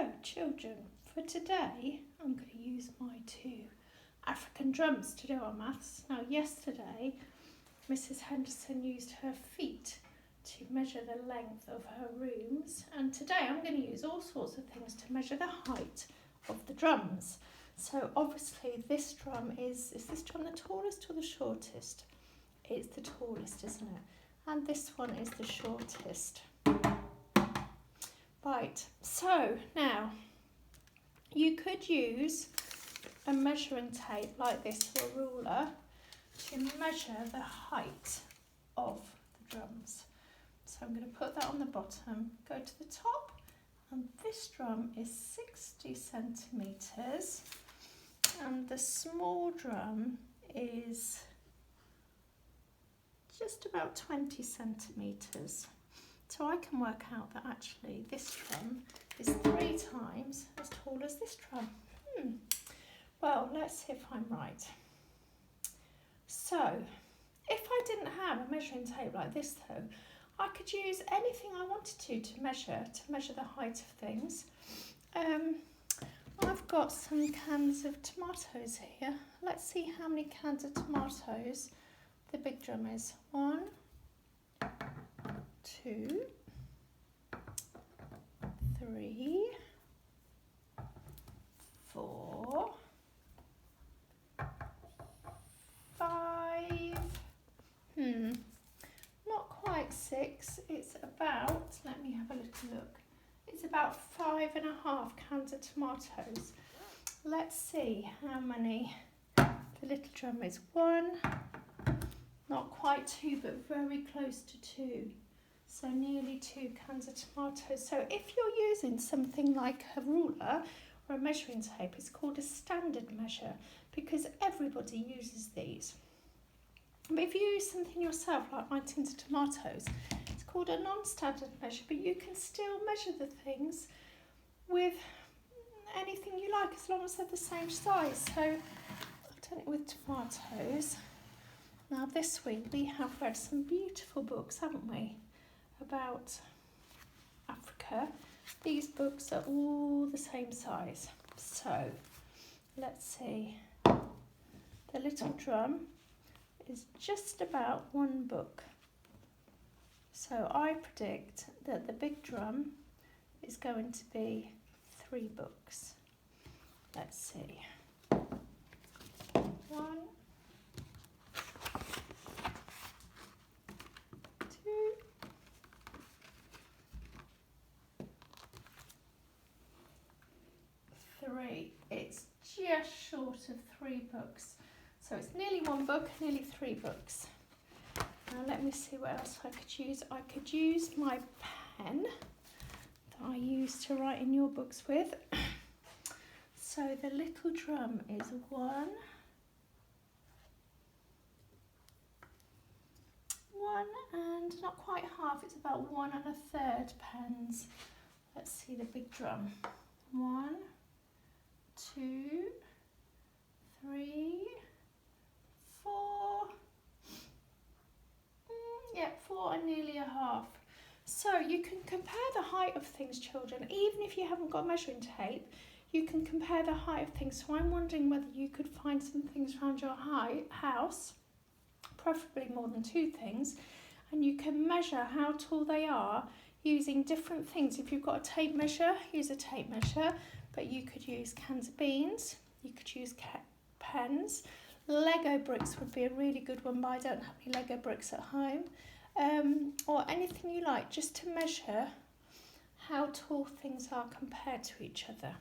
So, children, for today, I'm going to use my two African drums to do our maths. Now, yesterday, Mrs. Henderson used her feet to measure the length of her rooms, and today I'm going to use all sorts of things to measure the height of the drums. So, obviously, this drum is this drum the tallest or the shortest? It's the tallest, isn't it? And this one is the shortest. Right, so now you could use a measuring tape like this or a ruler to measure the height of the drums. So I'm going to put that on the bottom, go to the top, and this drum is 60 centimetres and the small drum is just about 20 centimetres. So I can work out that actually this drum is 3 times as tall as this drum. Well, let's see if I'm right. So, if I didn't have a measuring tape like this though, I could use anything I wanted to measure the height of things. I've got some cans of tomatoes here. Let's see how many cans of tomatoes the big drum is. 1, 2, 3, 4, 5. Not quite 6. It's about, let me have a little look. It's about 5.5 cans of tomatoes. Let's see how many the little drum is. 1, not quite 2, but very close to 2. So nearly 2 cans of tomatoes. So if you're using something like a ruler or a measuring tape, it's called a standard measure because everybody uses these. But if you use something yourself, like my tins of tomatoes, it's called a non-standard measure, but you can still measure the things with anything you like as long as they're the same size. So I've done it with tomatoes. Now this week we have read some beautiful books, haven't we, about Africa. These books are all the same size. So let's see. The little drum is just about 1 book. So I predict that the big drum is going to be 3 books. Let's see. 1, 2, 3. It's just short of 3 books. So it's nearly 1 book, nearly 3 books. Now let me see what else I could use. I could use my pen that I use to write in your books with. So the little drum is 1, 1 and not quite half, it's about 1 1/3 pens. Let's see the big drum. 1, 2, 3, 4. Yep, 4 and nearly a half. So you can compare the height of things, children, even if you haven't got measuring tape. You can compare the height of things. So I'm wondering whether you could find some things around your house, preferably more than 2 things, and you can measure how tall they are using different things. If you've got a tape measure, use a tape measure, but you could use cans of beans, you could use pens. Lego bricks would be a really good one, but I don't have any Lego bricks at home. Or anything you like, just to measure how tall things are compared to each other.